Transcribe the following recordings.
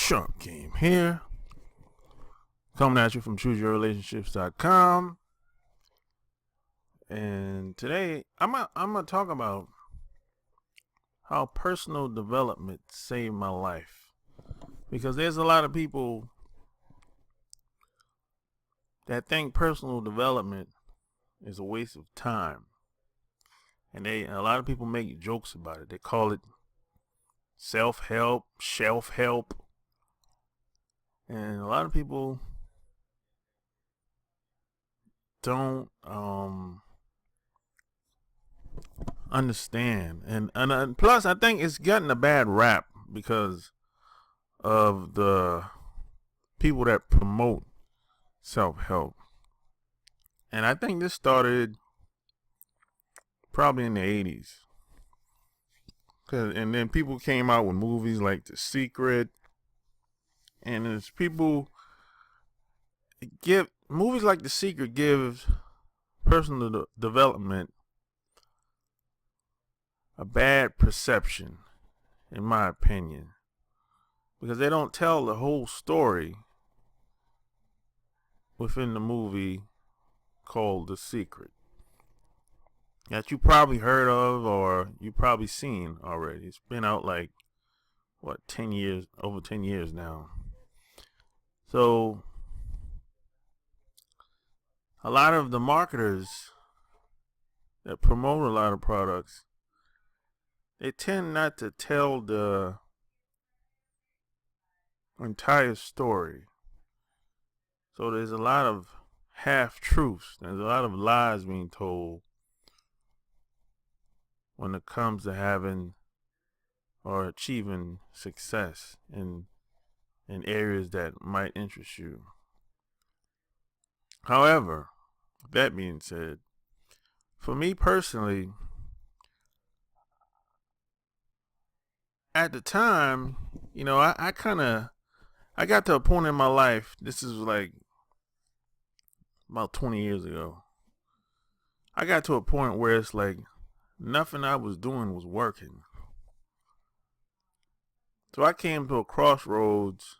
Sharp Game here, coming at you from ChooseYourRelationships.com. And today I'm gonna talk about how personal development saved my life, because there's a lot of people that think personal development is a waste of time, and a lot of people make jokes about it. They call it self-help, shelf-help, and a lot of people don't understand, and plus I think it's gotten a bad rap because of the people that promote self-help. And I think this started probably in the 80s, and then people came out with movies like The Secret, and there's people give movies like The Secret gives personal development a bad perception, in my opinion, because they don't tell the whole story within the movie called The Secret that you probably heard of or you probably seen already. It's been out like 10 years, over 10 years now. So a lot of the marketers that promote a lot of products, they tend not to tell the entire story. So there's a lot of half-truths. There's a lot of lies being told when it comes to having or achieving success in areas that might interest you. However, that being said, for me personally, at the time, I got to a point in my life, this is like about 20 years ago. I got to a point where it's like nothing I was doing was working. So I came to a crossroads.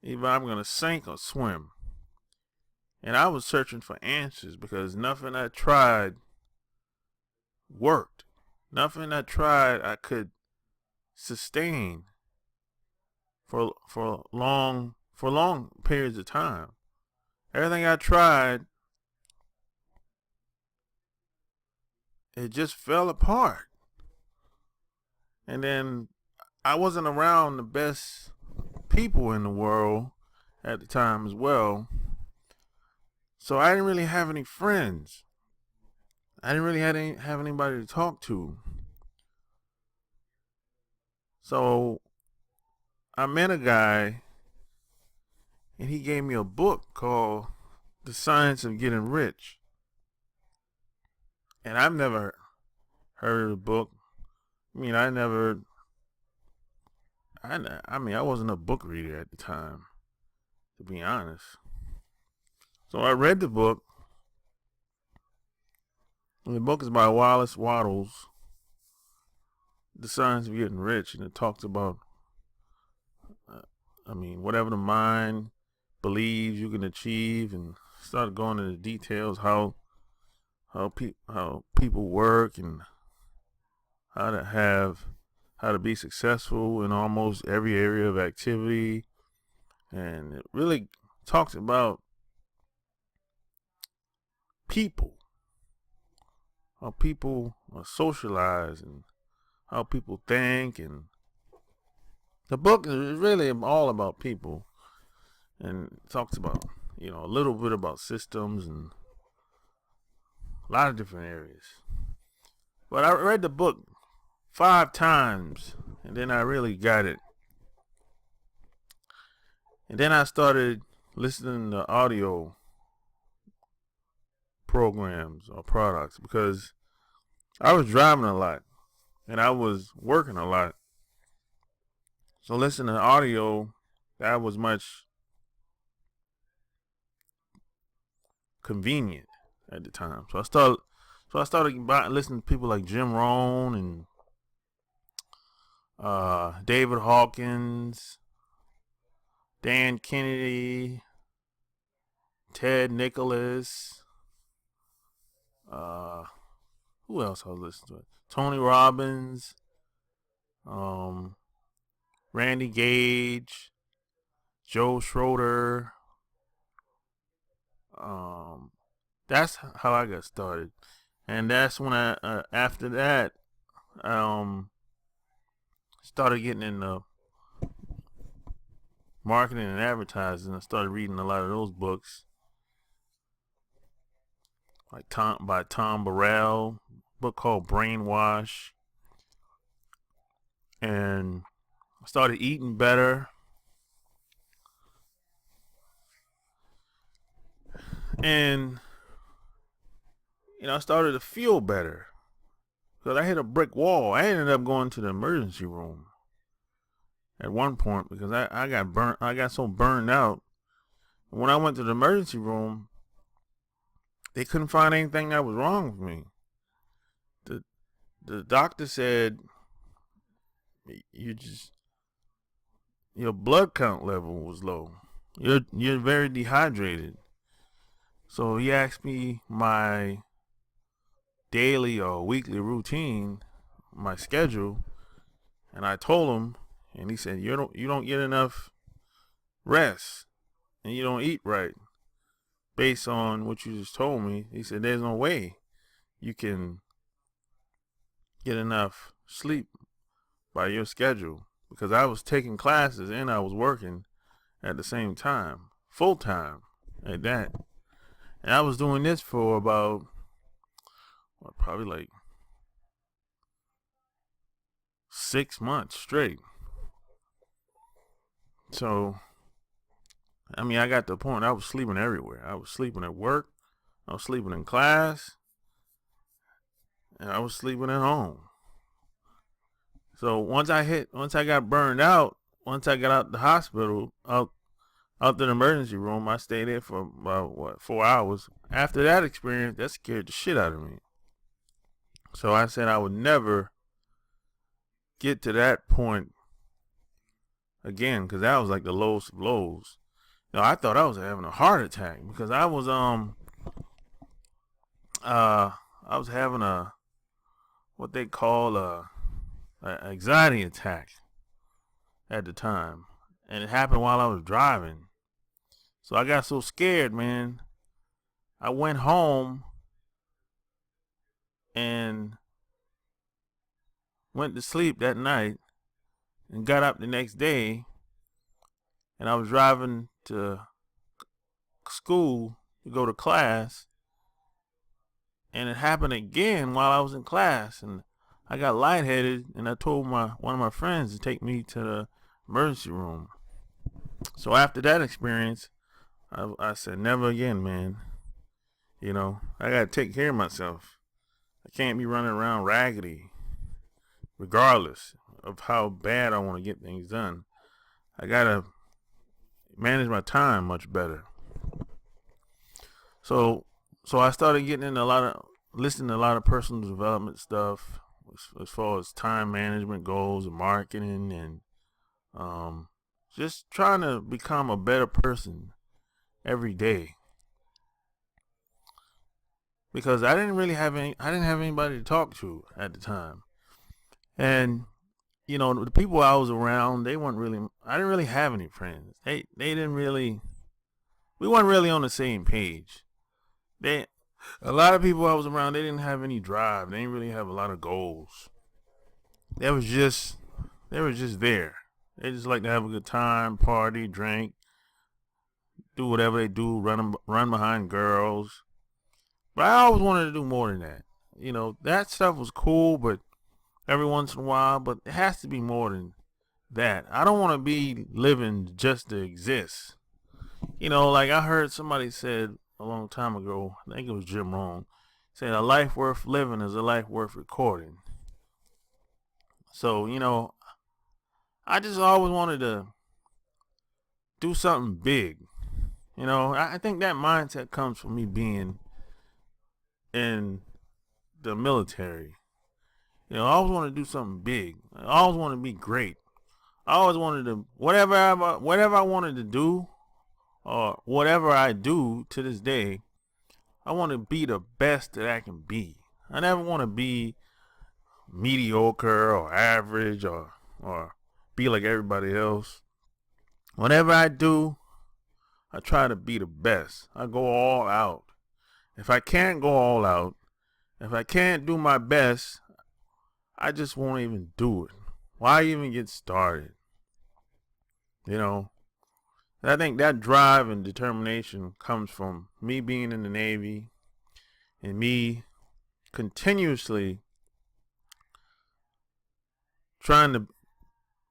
Either I'm going to sink or swim. And I was searching for answers because nothing I tried worked. Nothing I tried I could sustain for long periods of time. Everything I tried, it just fell apart. And then I wasn't around the best people in the world at the time as well. So I didn't really have any friends. I didn't really have anybody to talk to. So I met a guy, and he gave me a book called The Science of Getting Rich. And I've never heard of the book. I mean, I wasn't a book reader at the time, to be honest. So I read the book. And the book is by Wallace Wattles, The Science of Getting Rich, and it talks about, whatever the mind believes you can achieve, and started going into details how people work and how to be successful in almost every area of activity. And it really talks about people, how people are socialized and how people think. And the book is really all about people, and it talks about, a little bit about systems and a lot of different areas. But I read the book 5 times, and then I really got it. And then I started listening to audio programs or products because I was driving a lot and I was working a lot. So listening to audio, that was much convenient at the time. So I started listening to people like Jim Rohn and David Hawkins, Dan Kennedy, Ted Nicholas, who else I was listening to? Tony Robbins, Randy Gage, Joe Schroeder. That's how I got started, and that's when I after that started getting into marketing and advertising. I started reading a lot of those books, like Tom Burrell, a book called Brainwash, and I started eating better. And I started to feel better because I hit a brick wall. I ended up going to the emergency room at one point because I got burnt. I got so burned out. When I went to the emergency room, they couldn't find anything that was wrong with me. The doctor said your blood count level was low. You're very dehydrated. So he asked me my daily or weekly routine, my schedule, and I told him, and he said, you don't get enough rest and you don't eat right based on what you just told me. He said, there's no way you can get enough sleep by your schedule, because I was taking classes and I was working at the same time, full time at that. And I was doing this for about probably like 6 months straight. So, I mean, I got to the point I was sleeping everywhere. I was sleeping at work, I was sleeping in class, and I was sleeping at home. So once I got burned out, once I got out the hospital, out to the emergency room, I stayed there for about 4 hours. After that experience, that scared the shit out of me. So I said I would never get to that point again, because that was like the lowest of lows. I thought I was having a heart attack because I was having a what they call a anxiety attack at the time, and it happened while I was driving. So I got so scared, man. I went home and went to sleep that night and got up the next day, and I was driving to school to go to class, and it happened again while I was in class, and I got lightheaded, and I told one of my friends to take me to the emergency room. So after that experience, I said, never again, man. I gotta take care of myself. I can't be running around raggedy, regardless of how bad I want to get things done. I gotta manage my time much better. So I started getting into listening to a lot of personal development stuff as far as time management goals and marketing, and just trying to become a better person every day. Because I didn't have anybody to talk to at the time. And the people I was around, I didn't really have any friends. We weren't really on the same page. A lot of people I was around, they didn't have any drive. They didn't really have a lot of goals. They were just there. They just like to have a good time, party, drink, do whatever they do, run behind girls. But I always wanted to do more than that. That stuff was cool, but every once in a while, but it has to be more than that. I don't want to be living just to exist. Like I heard somebody said a long time ago, I think it was Jim Rohn, said a life worth living is a life worth recording. So, I just always wanted to do something big. I think that mindset comes from me being in the military. You know, I always wanted to do something big. I always wanted to be great. I always wanted to, whatever I wanted to do, or whatever I do to this day, I want to be the best that I can be. I never want to be mediocre or average or be like everybody else. Whatever I do, I try to be the best. I go all out. If I can't go all out, if I can't do my best, I just won't even do it. Why even get started? You know, and I think that drive and determination comes from me being in the Navy and me continuously trying to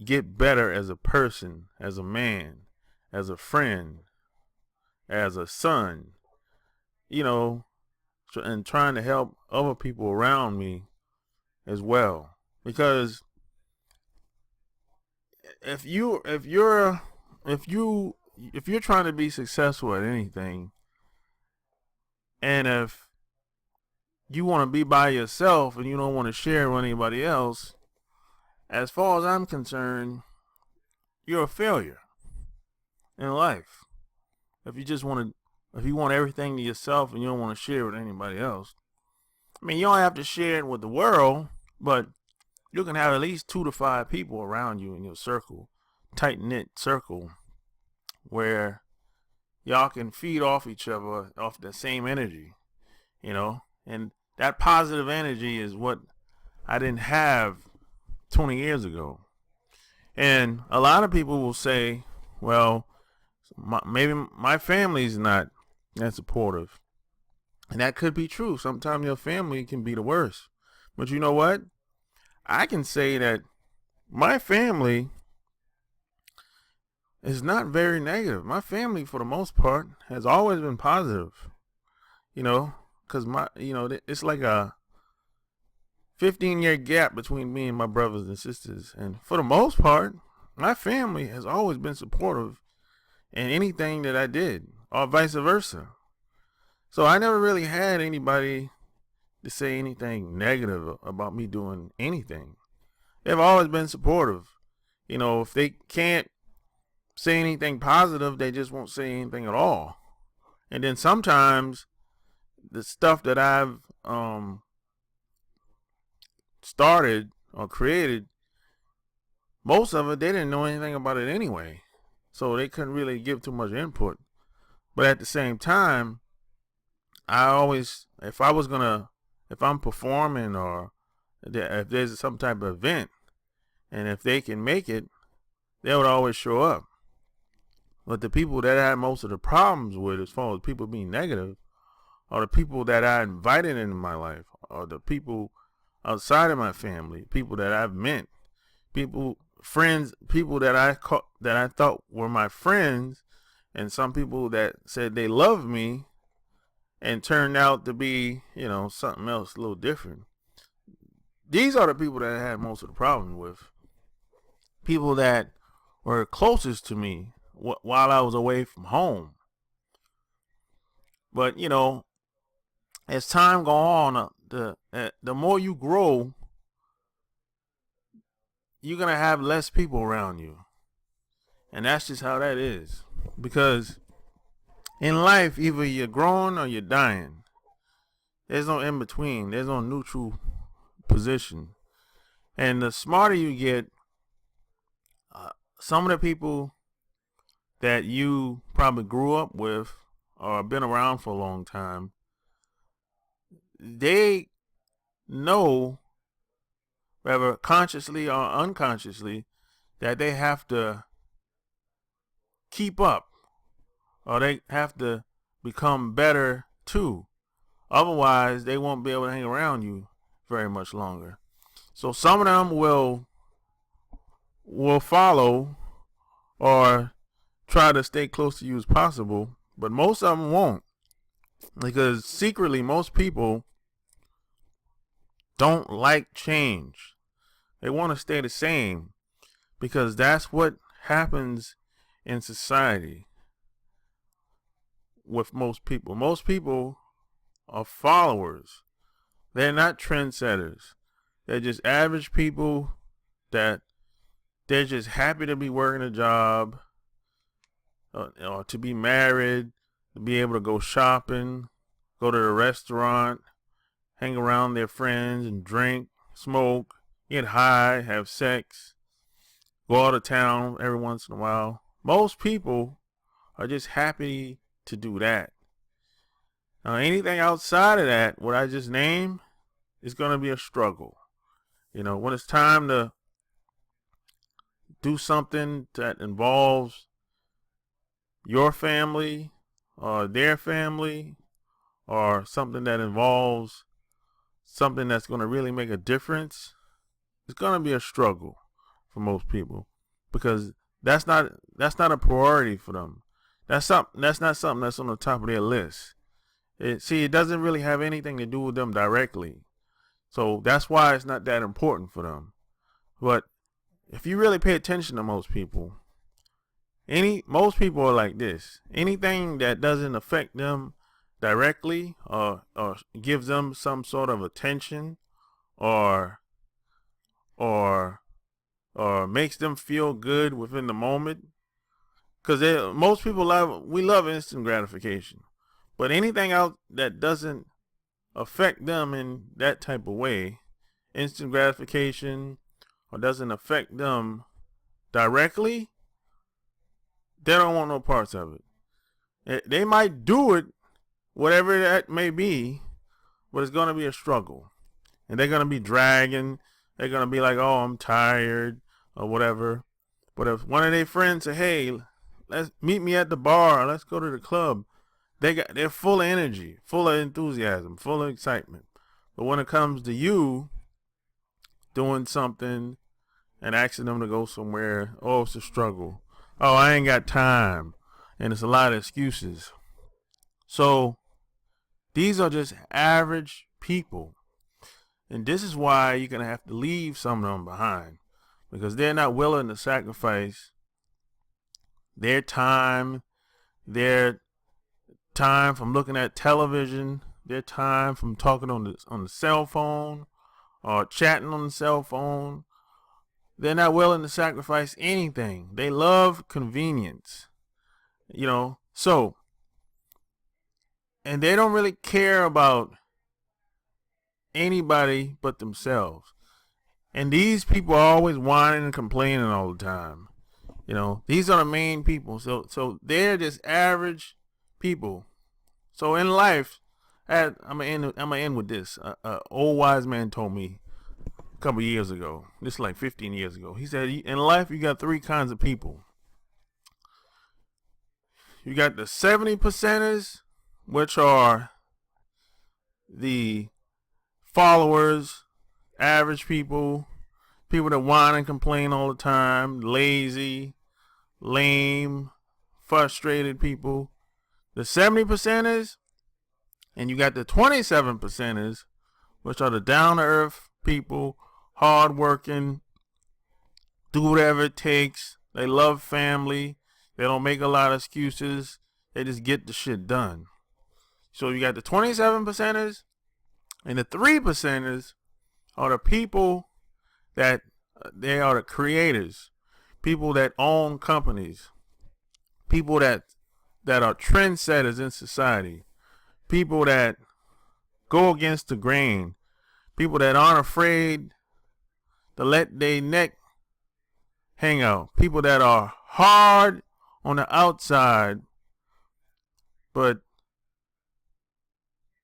get better as a person, as a man, as a friend, as a son, you know, and trying to help other people around me as well. Because if you're trying to be successful at anything, and if you want to be by yourself and you don't want to share with anybody else, as far as I'm concerned, you're a failure in life. If you want everything to yourself and you don't want to share with anybody else, I mean, you don't have to share it with the world, but you can have at least 2 to 5 people around you in your circle, tight knit circle, where y'all can feed off each other, off the same energy, you know, and that positive energy is what I didn't have 20 years ago. And a lot of people will say, well, maybe my family's not that supportive. And that could be true. Sometimes your family can be the worst. But you know what? I can say that my family is not very negative. My family, for the most part, has always been positive. You know, because it's like a 15-year gap between me and my brothers and sisters. And for the most part, my family has always been supportive in anything that I did, or vice versa. So I never really had anybody to say anything negative about me doing anything. They've always been supportive. You know, if they can't say anything positive, they just won't say anything at all. And then sometimes the stuff that I've started or created, most of it, they didn't know anything about it anyway. So they couldn't really give too much input. But at the same time, I always, if I'm performing or if there's some type of event, and if they can make it, they would always show up. But the people that I had most of the problems with, as far as people being negative, are the people that I invited into my life, or the people outside of my family, people that I've met, friends, people that I thought were my friends, and some people that said they loved me, and turned out to be, you know, something else a little different. These are the people that I had most of the problem with. People that were closest to me while I was away from home. But, you know, as time go on, the more you grow, you're going to have less people around you. And that's just how that is. Because in life, either you're growing or you're dying. There's no in between. There's no neutral position. And the smarter you get, some of the people that you probably grew up with or been around for a long time, they know, whether consciously or unconsciously, that they have to keep up, or they have to become better too. Otherwise, they won't be able to hang around you very much longer. So some of them will follow or try to stay close to you as possible, but most of them won't, because secretly most people don't like change. They want to stay the same, because that's what happens in society with most people. Most people are followers. They're not trendsetters. They're just average people that they're just happy to be working a job, or to be married, to be able to go shopping, go to the restaurant, hang around their friends and drink, smoke, get high, have sex, go out of town every once in a while. Most people are just happy to do that. Now, anything outside of that, what I just named, is going to be a struggle. When it's time to do something that involves your family or their family, or something that involves something that's going to really make a difference, it's going to be a struggle for most people, because that's not a priority for them. That's not something that's on the top of their list. It doesn't really have anything to do with them directly. So that's why it's not that important for them. But if you really pay attention to most people are like this. Anything that doesn't affect them directly, or gives them some sort of attention, or makes them feel good within the moment, because most people love instant gratification. But anything else that doesn't affect them in that type of way, instant gratification, or doesn't affect them directly, they don't want no parts of it. They might do it, whatever that may be, but it's going to be a struggle. And they're going to be dragging. They're going to be like, oh, I'm tired, or whatever. But if one of their friends say, hey, let's meet me at the bar, let's go to the club, they're full of energy, full of enthusiasm, full of excitement. But when it comes to you doing something and asking them to go somewhere, oh, it's a struggle. Oh, I ain't got time. And it's a lot of excuses. So these are just average people. And this is why you're going to have to leave some of them behind, because they're not willing to sacrifice their time from looking at television, their time from talking on the cell phone, or chatting on the cell phone. They're not willing to sacrifice anything. They love convenience, so, and they don't really care about anybody but themselves. And these people are always whining and complaining all the time. These are the main people. So they're just average people. So in life, I'm gonna end with this. Old wise man told me a couple years ago. This is like 15 years ago. He said, in life you got three kinds of people. You got the 70%ers, which are the followers, average people that whine and complain all the time, lazy, lame, frustrated people. The 70%ers, and you got the 27%ers, which are the down-to-earth people, hard-working, do whatever it takes. They love family. They don't make a lot of excuses. They just get the shit done. So you got the 27%ers, and the 3%ers are the people that they are the creators, people that own companies, people that are trendsetters in society, people that go against the grain, people that aren't afraid to let their neck hang out, people that are hard on the outside but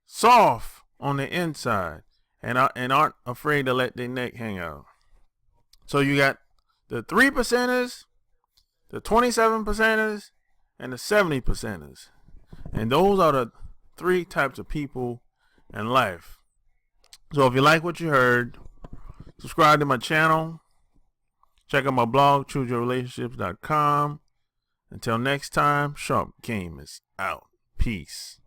soft on the inside, and aren't afraid to let their neck hang out. So you got the 3%ers, the 27%ers, and the 70%ers. And those are the three types of people in life. So if you like what you heard, subscribe to my channel. Check out my blog, chooseyourrelationships.com. Until next time, Sharp Game is out. Peace.